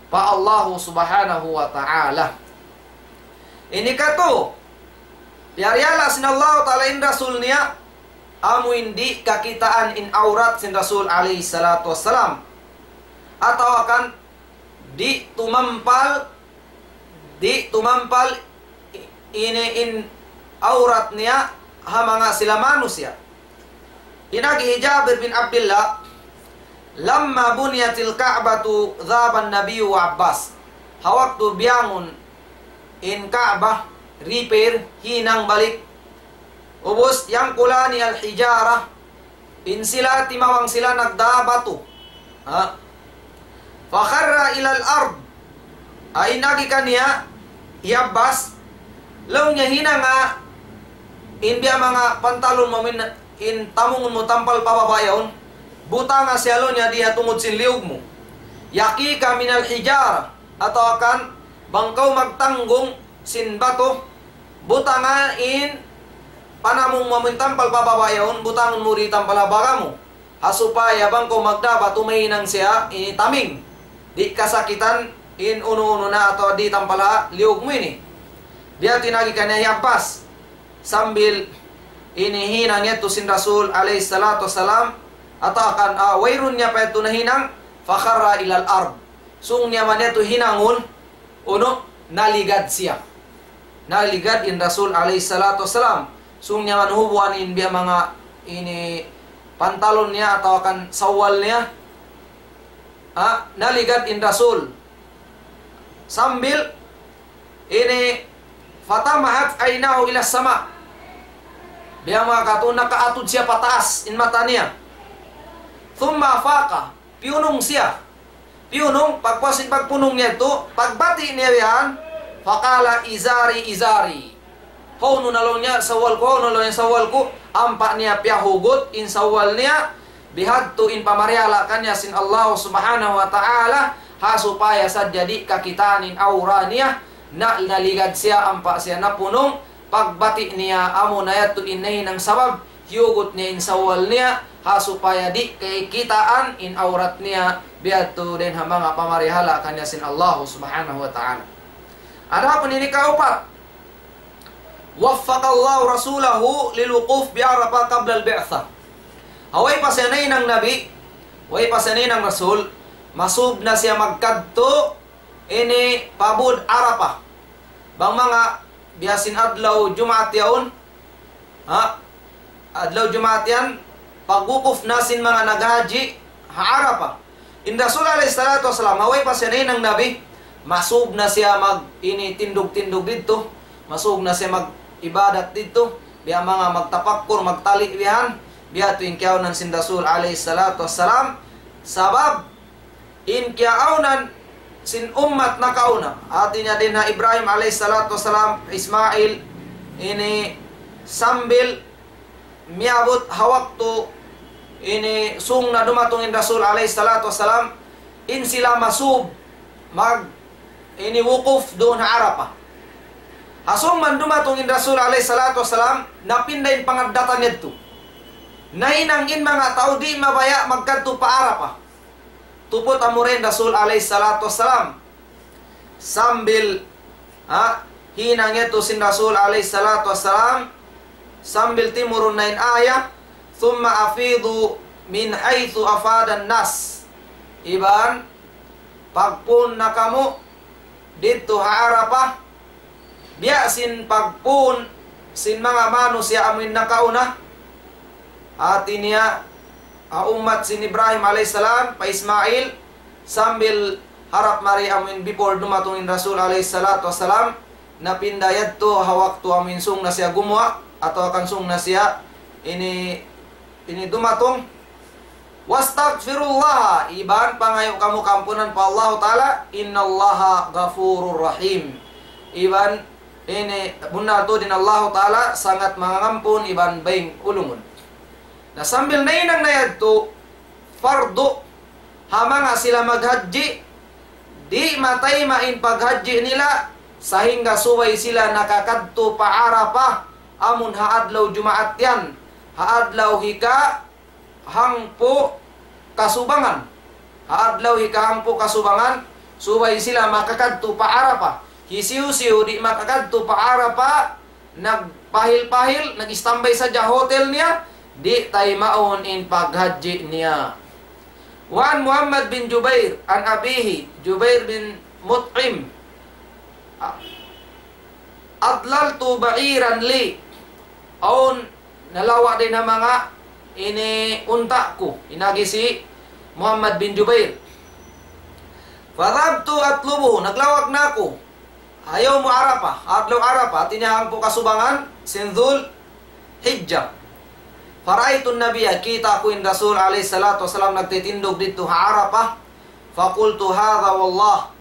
pa Allah subhanahu wa ta'ala. Ini kato, piyariala sin Allah Ta'ala in Rasul niya, amo hindi kakitaan in aurat sin Rasul alaihi salatu wassalam. Atau akan di tumampal ini in aurat niya ha mga sila manusia. Inagi Jabir bin Abdullah, lamma bunyatil Ka'batu dhaban Nabi wa Abbas. Hawaktu biangun in Ka'bah repair hinang balik. Ubos yang kulani al-hijara in sila timawang sila nagdabatu. Fakharra ilal ard. Ay nagi kaniya Abbas law niya hinanga in biya mga pantalon mo in tamong mo tampal pababayaon. Buta nga siyalo niya diha tungod sin liog mo. Yaki ka minal hijara atau akan bangkaw magtanggong sin bato. Buta nga in panamong mamintampal pababayaon, butangon mo ritang palabaga mo. Hasupaya bangkaw magdaba tumahinang siya initaming. Di kasakitan in uno-uno na atau di tampala liog mo ini. Dia tinagi kanya Abbas sambil inihinang niya to sin Rasul alaihi salatu wassalam. Atau akan wairun niya pa ito na hinang fakharra ilal ard. Sung niya man ito hinangun uno naligad siya. Naligad in Rasul alaihi salatu wassalam. Sung niya man hubuan in biya mga ini pantalon niya atau akan sawal niya. Naligad in Rasul. Sambil ini fatamahat aynahu ila sama. Biya mga katun nakaatod siya pataas in mata niya. Thumma faqa, piunong siya. Piunong, pagpunong niya ito, pagbati niya yan, faqala izari izari. Hono nalo niya sawal ko, hono nalo niya sawal ko, ampa niya piyahugot, in sawal niya, bihadto in pamariala kanya sin Allah subhanahu wa ta'ala, hasupaya sa jadi kakitanin aura niya, na naligad siya, ampa siya na punong, pagbati niya, amo na yato inahin ng sabab, hugot niya in sawal niya, supaya di kay kitaan in aurat niya biadto din ha mga pamarihala kanya sin Allah subhanahu wa ta'ala. Adapun ini kaupat, waffaqallahu rasulahu lilwuquf bi Arafah qabla al-bi'thah. Away pasanay ng nabi, way pasanay ng rasul, masub na siya magkadto ini pabud Arafah. Bang mga biyasin adlaw Jumaat yaon, adlaw Jumaat yan, pagwukuf nasin mga naghaji Arafah. In Rasul alayhi salatu wasalam, haway pa siya ng nabi, masub na siya tindog-tindog dito, masub na siya mag-ibadat dito, biya mga magtapakkur, magtali biyan, biya ito inkiyawnan sin Rasul alayhi salatu wasalam, sabab inkiyawnan sin ummat na kauna. Ati niya din na Ibrahim alayhi salatu wasalam, Ismail, ini sambil miabot hawakto ini sung na dumatong in Rasul alayhi salatu wassalam, in sila masub ini wukuf doon na Arafah. Hasong man dumatong in Rasul alayhi salatu wassalam, napindayin pangagdatan nito. Nahinangin mga tao di mabaya magkadto pa Arafah. Tupot amurin Rasul alayhi salatu wassalam. Sambil hinang ito sin Rasul alayhi salatu wassalam, sambil timurun na in ayah, thumma afidu min haythu afadan nas. Iban, pagpun na kamo dito ha Arafah, biya sin pagpun sin mga manusia amin nakauna. Ati niya umat sin Ibrahim alaihissalam pa Ismail, sambil harap mari amin before dumatungin Rasul alaihissalatu wassalam, napindayad to hawak to amin sung na siya gumawa atau akan sung na siya ini dumatong Wastaghfirullah, iban pangayo kamu kampunan pa Allah Ta'ala, innallaha ghafurur rahim. Iban ini benar tu din Allah Ta'ala sangat mengampun iban baing ulungun. Nah sambil nainang nayad tu fardu hamanga sila maghaji di matay main paghaji nila sehingga subay sila nakakadto pa Arafah amun haadlaw Jumaat yan haadlaw hika hangpo kasubangan. Haadlaw hika hangpo kasubangan subay sila makakadto pa Arafah. Hisiu-siu di makakadto pa Arafah nagpahil-pahil nag-istambay sa hotel niya di tay maon in paghaji niya. Wan Muhammad bin Jubair an abihi Jubair bin Mut'im adlaltu ba'iran li aun nalawa din na mga ini unta ko inagi si Muhammad bin Jubair. Fadhabtu atlubu naglawak na ako ayaw mo Arafah adlaw Arafah tinihang po kasubangan sinzul Hijjah. Faraitun Nabiya kita ko in Rasul alayhi salatu wasalam nagtitindog dito ha Arafah. Fakultu hadha wallah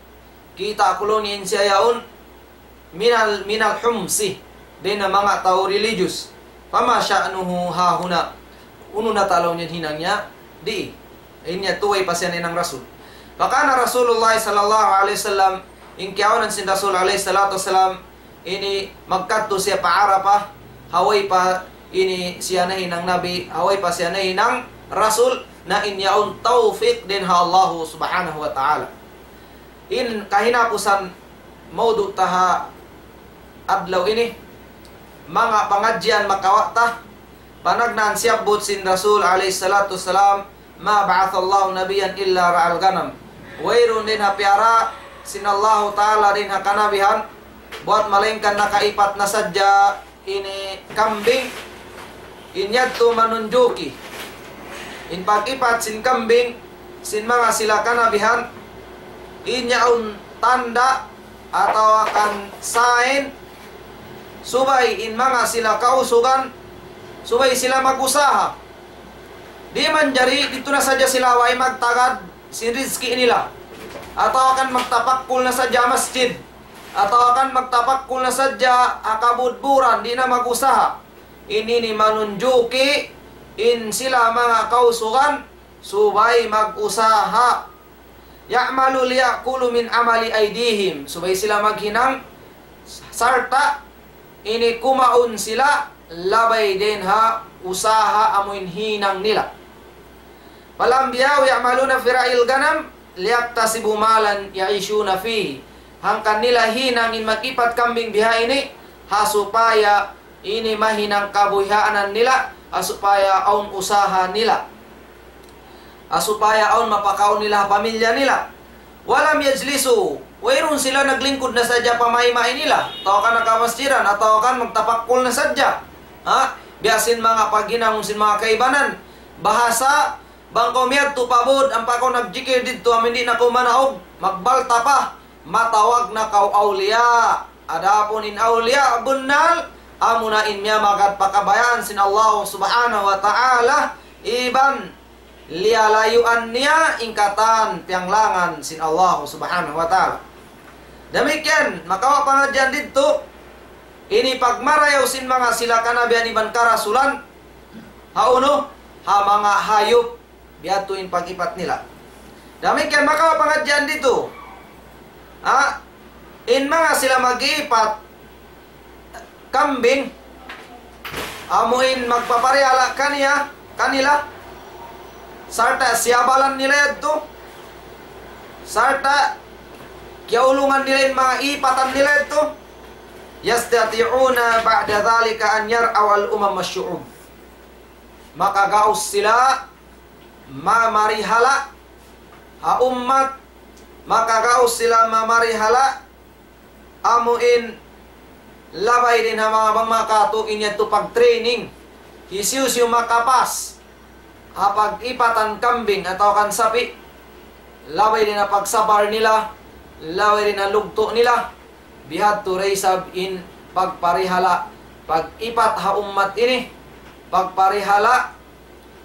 kita kulonin siya yaon minal humsi din na mga tao religious. Pama sya'nuhu hahuna uno na talaw niya hinangnya di inya tuway pa siya ng Rasul. Baka na Rasulullah sallallahu alaihi wasallam ingkiyawanan sin Rasul alaihi salatu wasalam ini magkadto siya pa Arafah haway pa ini siya na hinang Nabi haway pa siya na hinang Rasul na inyaon tawfiq din ha Allah subhanahu wa ta'ala. In kahinapusan maudu taha adlaw ini mga pangadyan makawata panagnan siyabot sin Rasul alayhi salatu salam ma ba'athallahu nabiyan illa ra'al ganam wairun din ha piara sin Allah ta'ala din ha kanabihan buat malengkan nakaipat na sadya ini kambing inyadto manunjuki in pagipat sin kambing sin mga sila kanabihan inyaon tanda atau akan sign subay in mga sila kausugan subay sila mag-usaha di man jari dito na sadya sila way magtagad sin rizki nila atau akan magtapakkul na sadya masjid atau akan magtapakkul na sadya akabudburan di na mag-usaha ini ni manunjuki in sila mga kausugan subay mag-usaha ya'malu liya'kulu min amali aydihim subay sila maghinang sarta ini kumaun sila labay din ha usaha amuin hinang nila. Palambiyaw ya'maluna fira'il ganam liyaktasibu malan ya'ishuna fihi hangkan nila hinang in makipat kambing biha ini ha supaya ini mahinang kabuhaanan nila supaya aun usaha nila supaya aun mapakaon nila pamilya nila. Walam yajlisu wairun sila naglingkod na sadya pamaymay nila tao kan nakamasjiran atau kan magtapakkul na sadya biasin mga paghinang sin mga kaibanan bahasa bangkomiyad tupabod ang pakaw nagjikir dito amin di na kumanaog magbalta pa matawag na kau awliya adapon in awliya bunnal amunain niya magat pakabayan sin Allah subhanahu wa ta'ala iban lialayuan niya ingkatan pianglangan sin Allah subhanahu wa ta'ala. Demikian makawa pangadyan dito ini pagmarayaw sin mga sila kanabian iban karasulan hauno ha mga hayop biatuin pagipat nila. Demikian makawa pangadyan dito in mga sila magipat kambing amuin magpaparehala kanila sarta siyabalan nila ito sarta kiaulungan nila yung mga ipatan nila ito yastati'una ba'da dhalika an yar'aw al-umam masyu'ub makagaos sila mamarihala ha ummat makagaos sila mamarihala amuin labay din ha mga makato inya to pag-training hisius yung makapas pag ipatan kambing atau kan sapi laway din na pagsabar nila laway din na lugto nila bihat to raisab in pagparihala pag ipat ha ummat ini pagparihala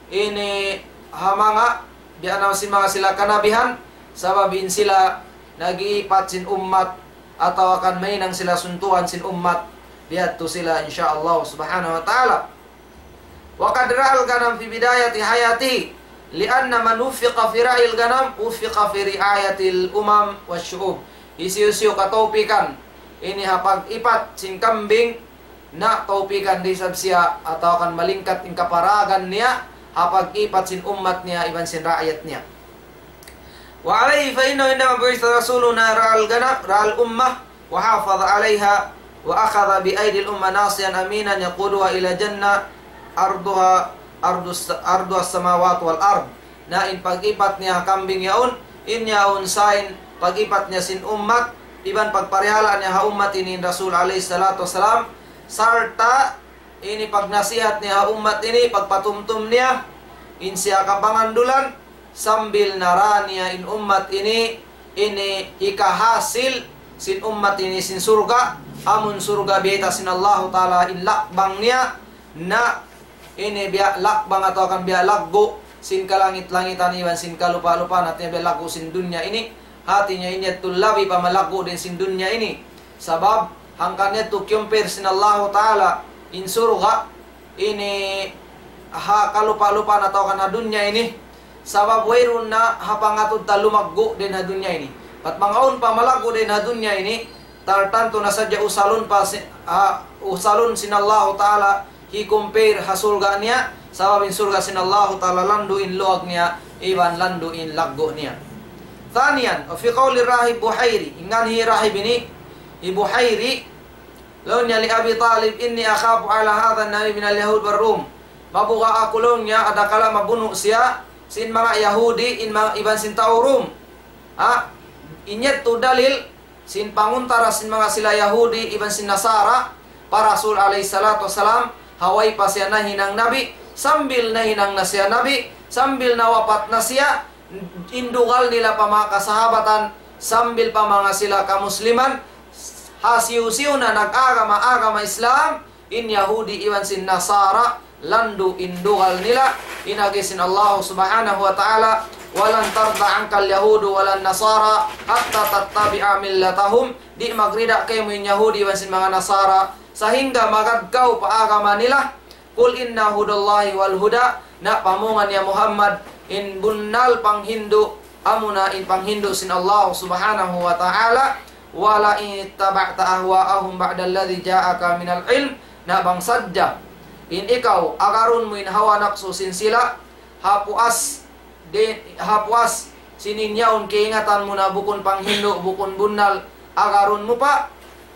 ini hamanga biya na sin mga sila kanabihan sababin sila nag-iipat sin ummat ataw akan may nang sila suntuan sin ummat biadto sila insyaallah subhanahu wa ta'ala. Wa qad ra'al ganam fi bidayati hayati lianna man ufiqa fi ra'il ganam ufiqa fi riayatil umam wasyu'ub. Isiyo kataupikan ini hapag ipat sin kambing na taupikan di sabsiya atau akan malingkat in kaparagan niya hapag ipat sin ummat niya iban sin rakyat niya. Wa alayhi fa innahu indama bu'itha rasuluna ra'al ganam ra'al ummah wa hafadha 'alayha wa akhadha bi aydil umma nasiyan aminan yaquduha ila jannah arduha ardu as-samawati wal ard. Na in pag-ipat niya kambing yaon in yaon sain pag-ipat niya sin ummat iban pagparehala niya ha ummat ini Rasul alayhi salatu wasalam sarta ini pagnasihat niya ha ummat ini pagpatumtum niya in siya kapangandulan sambil nara niya in ummat ini ikahasil sin ummat ini sin surga amun surga beta sin Allah Ta'ala in lakbang niya na ini biya lakbang atau akan biya laggo sin kalangit-langitan iwan sin kalupa-lupa natin biya laggo sin dunya ini hatinya ini tulabi pamalago din sin dunya ini sabab hangkannya tu compare sin Allah Ta'ala in surga ini ha kalupa-lupa na tao na dunya ini sabab wairun na hapangatod talumaggo din na dunya ini pat mangaon pamalago din na dunya ini tartanto na sadya usalon pa usalon sin Allah Ta'ala hi compare ha surga niya sabab in surga sin Allah Ta'ala landu in luag niya iban landu in laggo niya. Thaniyan, fi qawli rahib Buhairi, ingan hi rahib ini, Buhairi, law niya li Abi Talib, inni akhafu ala hadha an-nabi min al-yahud wal-rum. Mabuka ako law niya, adakala mabuno siya, sin mga Yahudi, in mga iban sin tao Rum. Inyet to dalil, sin panguntara sin mga sila Yahudi, iban sin Nasara, para Rasul alayhi salatu wasalam, haway pa siya na hinang nabi, sambil na hinang na siya nabi, sambil nawapat na siya, indugal nila pa mga kasahabatan sambil pa mga sila kamusliman hasiw-siw na nag-agama Islam in Yahudi iwan sin Nasara landu indugal nila inagisin Allah subhanahu wa ta'ala walan tarda angkal yahudu walan Nasara hatta tattabi'a millatahum di magrida kayo mo yung Yahudi iwan sin mga Nasara sahingga magadgaw pa agama nila kul inna hudallahi wal huda na pamungan ya Muhammad in bunnal panghindu amuna in panghindu sin Allah subhanahu wa ta'ala wala in ittaba'ta ahwa'ahum ba'da alladhi ja'aka minal ilm na bang sadya in ikaw agarun mo in hawa nakso sin sila hapuas sininyaon kiingatan mo na bukun panghindu bukun bunnal agarun mo pa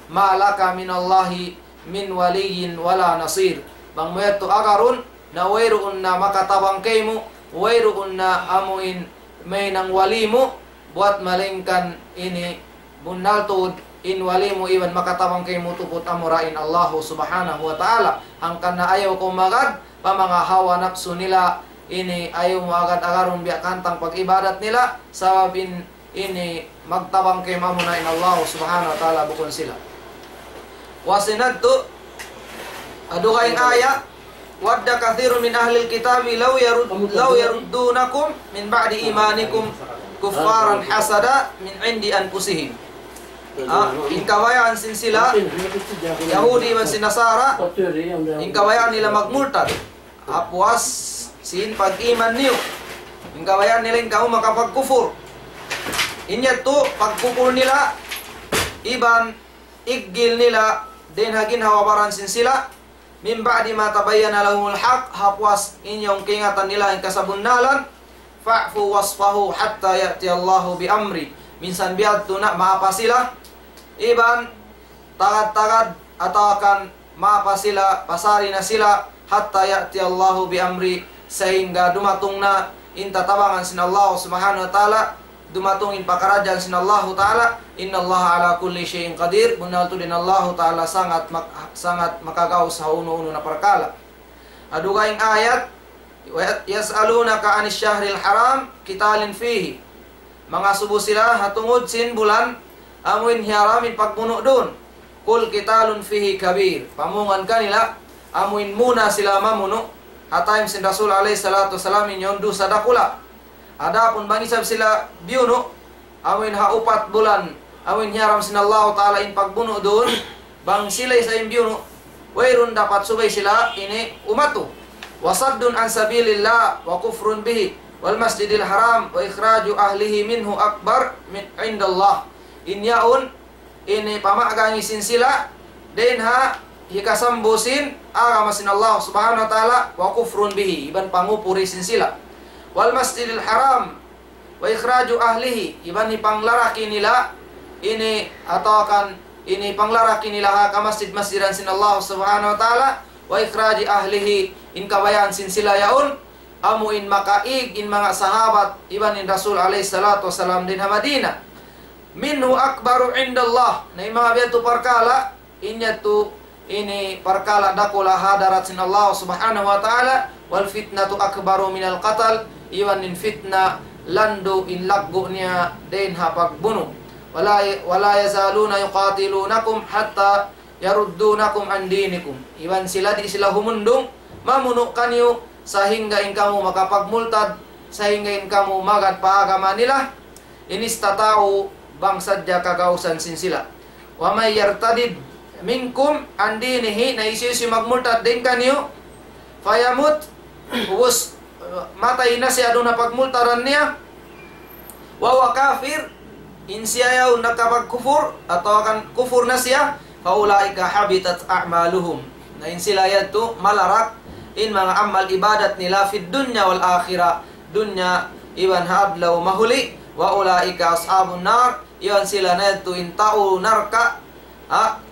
malaka minallahi min waliyin wala nasir bang mo yato agarun na wayroon na makatabang kay mo wayroon na amuin may nang wali mo buat malingkan ini bunaltud in wali mo iwan makatabang kay mo tupot amurain Allah subhanahu wa ta'ala hangkan na ayaw ko magad pa mga hawa nakso nila ini ayaw mo agad agaron biya kantang pag-ibadat nila sababin ini magtabang kay mamunain Allah subhanahu wa ta'ala bukon sila wasinadto adukaing aya wadda kathirun min ahlil kitabi law yaruddunakum min ba'di imanikum kuffaran hasada min indi anfusihim. In kabayaan sin sila Yahudi man sin Nasara in kabayaan nila magmurtad apuas sin pag-iman niyo in kabayaan nila in kamu makapagkufur inya to pagkufur nila iban iggil nila din hagin hawabaran sin sila min ba'di ma tabayyana lahumul haq hapwas inyong kingatan nila ang kasabunnalan fa'fu wasfahu hatta ya'ti Allahu bi amri minsan biadto na maapa sila iban tagad-tagad atau akan maapa sila pasari na sila hatta ya'ti Allahu bi amri sehingga dumatong na intatabangan sin Allah subhanahu wa ta'ala dumatong in pakarajaan sin Allah ta'ala innallaha ala kulli syai'in qadir bunalto din Allah ta'ala sangat makagaw sa uno-uno na perkala adugaing ayat yas'alunaka anis syahril haram qitalin fihi mga subo sila hatungod sin bulan amuin haramin pagpuno doon kul qitalun fihi kabir pamungan kanila amuin muna sila mamuno atayim sin Rasul alaihi salatu wasalam inyon du sa dakula. Adapun bangisab sila biuno, awin ha 4 bulan, awin hiyaram sin Allah Ta'ala in pagbuno doon, bang sila sa imbiuno, wairun dapat subay sila ini umatu. Wasaddun an sabilillah wa kufrun bihi wal masjidil haram wa ikhraju ahlihi minhu akbar min indallah. Inyaun ini pamagangisin sila den ha hikasambusin agama sin Allah Subhanahu wa taala wa kufrun bihi iban pangupurisin sila. Wal masjidil haram wa ikhraju ahlihi iban panglaraki nila ini atau akan ini panglaraki nila ka masjid-masjidan sin Allah Subhanahu wa taala wa ikhraji ahlihi in kabayan sin sila yaun amu in makaig in mga sahabat iban in Rasul alaihi salatu wasalam din ha Madinah. Minhu akbaru indallah na mga biyato parkala inya tu ini parkala dakula hadarat sin Allah Subhanahu wa taala wal fitnatu akbaru minal qatal iwan in fitna lando in laggo niya den ha pagbuno. Wala yazaluna yuqatilunakum hatta yaruddunakum an dinikum. Iwan sila di sila humundong mamuno kanyo sehingga in kamu makapagmultad sehingga in kamu magat paagama nila. Inistatao bang sadya kagausan sin sila. Wa may yartadid minkum an dinihi na isisi magmultad din kanyo fayamut ubus matay na siya doon na pagmultaran niya wa kafir in siya yaw nakapagkufur atau akan kufur na siya faulaika habitat a'maluhum na in sila yadto malarak in mga amal ibadat nila fid dunya wal akhirah dunya iwan hadlaw mahuli wa ulaika ashabun nar iwan sila na yadto in tao narka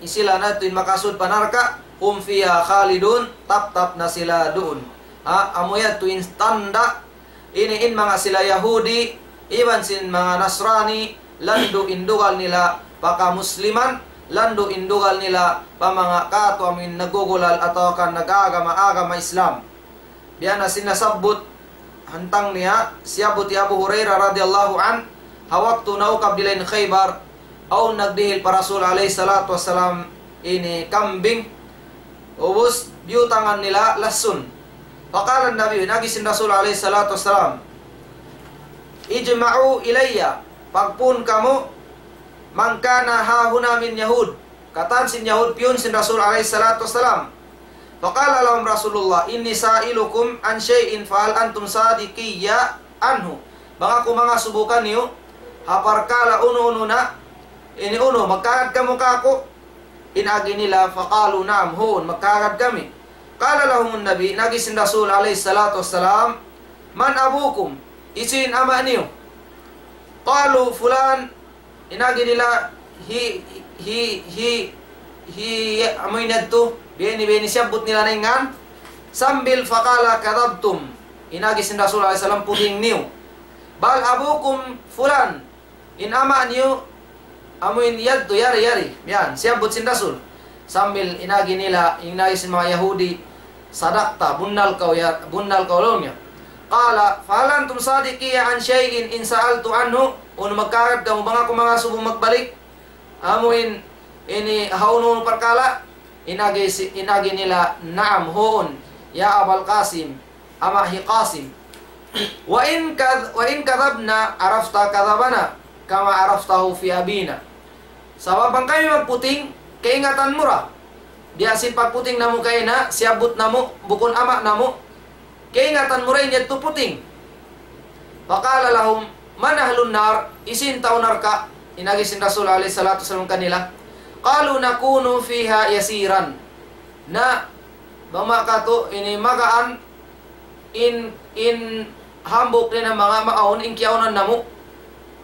sila na yadto in makasud panarka hum fiha khalidun tap na sila doon amo yadto in tanda ini in mga sila Yahudi iwan sin mga Nasrani lando indugal nila paka musliman lando indugal nila pa mga katwa min nagugulal atau kan nagagama-agama Islam biya na sinasabot hantang niya siyabot ni Abu Hurairah radhiyallahu an hawaktu naukab dilain Khaybar au nagdihil para Rasul alaihi salatu wassalam ini kambing ubus biutangan nila lasun faqala Nabi nagisin Rasul alaihi salatu wassalam ijma'u ilayya pagpun kamu mangkana hahuna min Yahud katan sin Yahud piun sin Rasul alaihi salatu wassalam faqala lahum Rasulullah inni sa'ilukum an syai'in fa'al antum sadiqiyya anhu baka ko mga subukan niyo haparkala uno na ini uno magkagad kamu kako inagi nila faqalu na'am huun magkagad kami qala lahum nabi nagisin Rasul alaihi salatu wassalam man abukum isin ama niyo qalu fulan inagi nila amoy nadto beni siyabot nila na ingan sambil faqala kadabtum inagi sin Rasul alaihi salam puding niyo bal abukum fulan in ama niyo amoy yadto yari yan siyabot sin Rasul sambil inagi nila inagi sin mga Yahudi sadakta bunnal kau lawnya qala falantum sadiqiyya an syai'in in sa'altu anhu magkagad kamu banga ko mga subong magbalik amuin ini haunun perkala inagi nila na'am huun ya Abul Qasim amahi Qasim wa in kadhabna arafta kadhabana kama araftahu fi abina sababang kami magputing kaingatan mura diasin pagputing namu kaina siabut namu bukun ama namu kaingatan mura inyat tu puting faqala lahum man ahlun nar isin tau narka inagi sin Rasul alaihi salatu wasallam kanila qalu nakunu fiha yasiran na bamaka to ini magaan in hambok din ang mga maon in kiaunan namu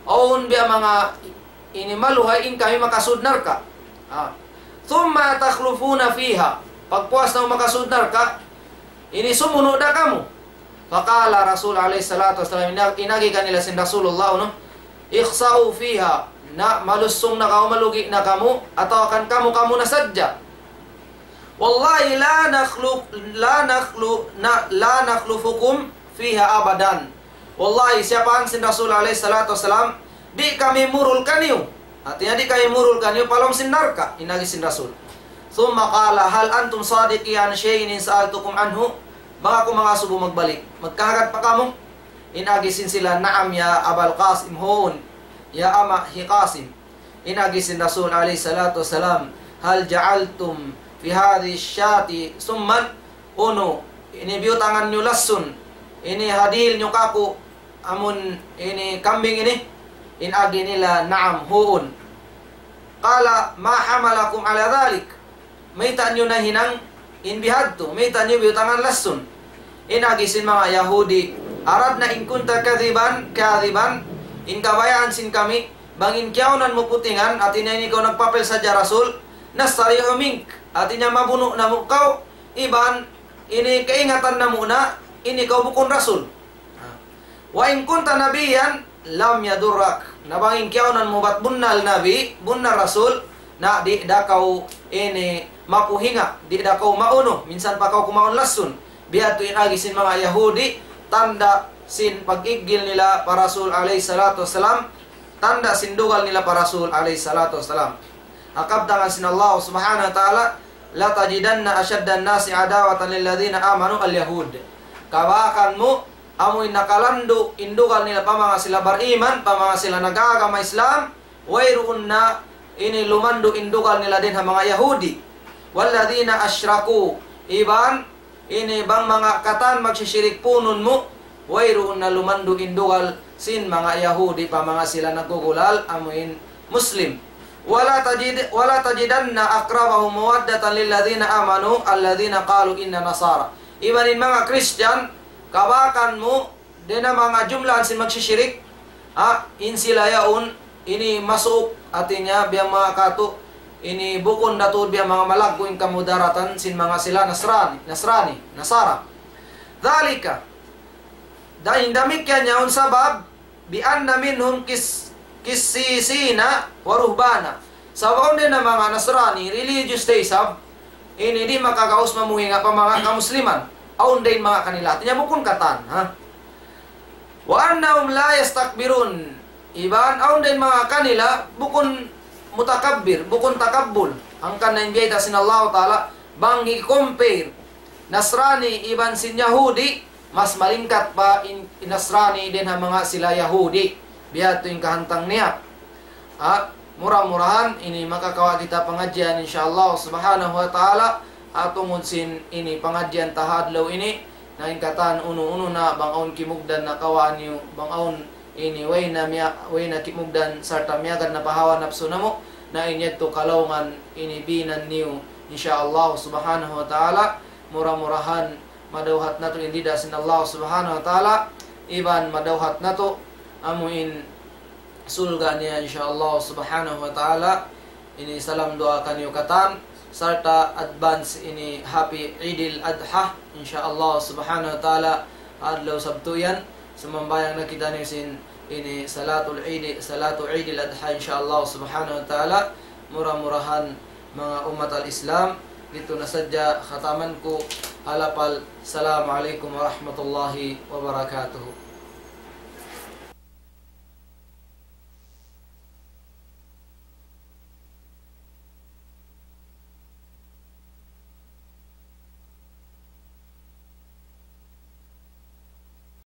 aun biya mga ini maluhay in kami makasud narka thumma takhlufuna fiha pagpuas na makasud narka ini sumuno da kamu faqala Rasul alaihi salatu wasallam inagi kanila sin Rasulullah no ikhsa'u fiha na malusong na kamu malugi na kamu atau akan kamu na sadya wallahi la nakhlufukum fiha abadan wallahi siapa ang sin Rasul alaihi salatu wasallam di kami murul kanyo artinya di kami murul kanyo palom sin narka inagi sin Rasul thumma qala hal antum sadiqi an syai'in sa'altukum anhu Mga ko mga subo magbalik. Magkahagat pa kamo. Inagisin sila, naam ya Abal Qasim hoon. Ya ama hi Qasim. Inagisin Rasul alayhi salatu wasalam. Hal ja'altum fi hadhi syati summan. Uno, ini biutangan nyo lasun. Ini hadil nyo kaku. Amun ini kambing ini. Inagi nila, naam hoon. Qala ma hamalakum ala dhalik. Mayta nyo na hinang inbihadto. Mayta nyo biutangan lasun. Inagisin mga Yahudi. Arad na in kunta kadhiban, in kabayaan sin kami, bangin kiyaw mo putingan, at inay ikaw nagpapel sa Rasul, nastari'u mink, at inya mabuno na mukaw, iban, ini kaingatan na muna, ini ikaw bukon Rasul. Wa in kunta nabiyan, lam yadurrak, na bangin kiyaw mo bat bunnal nabi, bunnal Rasul, na di dakaw ini mapuhinga, di dakaw mauno, minsan pa kaw kumaon lasun, biya to inagisin mga Yahudi, tanda sin pag-igil nila para Rasul alayhi salatu wasalam, tanda sindugal nila para Rasul alayhi salatu wasalam. Akabdangan sin Allah subhanahu wa ta'ala, la tajidanna ashaddan nasi adawatan lilladhina amanu al-yahud. Kawakan mo, amoy nakalando, indugal nila pa mga sila bariman, pa mga sila nagagama Islam, wayroon na ini lumando indugal nila din ha mga Yahudi. Walladhina ashraku, iban, ini bang mga katan magsisyirik punun mo, wayroon na lumando indugal sin mga Yahudi pa mga sila nagugulal amuin Muslim. Wala tajidanna aqrabahum mawaddatan lilladhina amanu alladhina qalu inna nasara. Ibanin mga Christian, kabakan mo din na mga jumlahan sin magsisyirik, in sila yaon ini masuk atinya biyang mga kato ini bukon natud biya mga malaggoing kamudaratan sin mga sila Nasara. Dhalika, dahil damikyan niya un sabab, bi anna minhum kissisina wa ruhbana. Sabaw din na mga Nasrani, religious day sab, ini di makagaus mamuhinga pa mga kamusliman. Aun din mga kanila, tinya bukon katan, ha? Wa annahum la yastakbirun. Iban, aun din mga kanila, bukon mutakabbir, bukon takabbul. Ang kanan biyayta sin Allah Ta'ala, bang i-compare Nasrani iban sin Yahudi, mas malingkat pa in Nasrani din ang mga sila Yahudi. Biya ito yung kahantang niya. Murah-murahan, ini makakawa kita pengajian insyaAllah subhanahu wa ta'ala. Atong sin ini pengajian tahadlaw ini, na ingkatan uno-uno na bangaon kimugdan na kawaan niyo, bangaon ini way na kimugdan sarta miyagan na pahawa napso na mo na inyet to kalawman ini binan niyo insyaallah subhanahu wa ta'ala. Murah-murahan madawhat na to hindi dasin Allah subhanahu wa ta'ala, iban madawhat na to amuin sulga niya insyaallah subhanahu wa ta'ala. Ini salam doa kanyo katan sarta advance ini happy Eidil Adha insyaallah subhanahu wa ta'ala. Adlaw sabto yan sumambayang nakita niyo sin ini salatu Eidil Adha insyaallah subhanahu wa ta'ala. Murah-murahan mga umat al-Islam, dito na sadya khataman ko alapal. Assalamualaikum warahmatullahi wabarakatuh.